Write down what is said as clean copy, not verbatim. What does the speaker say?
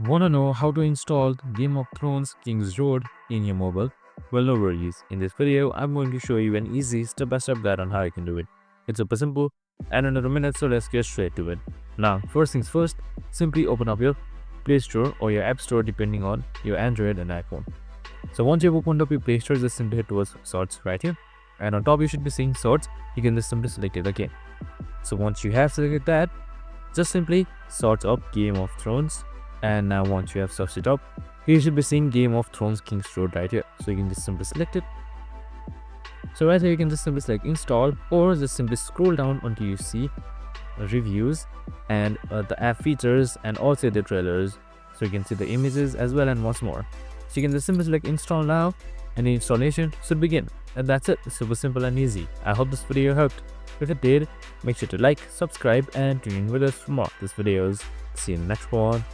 Wanna know how to install Game of Thrones King's Road in your mobile? Well, no worries. In this video, I'm going to show you an easy step-by-step guide on how you can do it. It's super simple and under a minute, so let's get straight to it. Now, first things first, simply open up your Play Store or your App Store depending on your Android and iPhone. So once you've opened up your Play Store, just simply head towards Sorts right here. And on top, you should be seeing Sorts. You can just simply select it again. So once you have selected that, just simply search up Game of Thrones. And now once you have searched it up, you should be seeing Game of Thrones King's Road right here. So you can just simply select it. So right here you can just simply select install, or just simply scroll down until you see reviews and the app features and also the trailers. So you can see the images as well and much more. So you can just simply select install now and the installation should begin. And that's it. It's super simple and easy. I hope this video helped. If it did, make sure to like, subscribe and tune in with us for more of these videos. See you in the next one.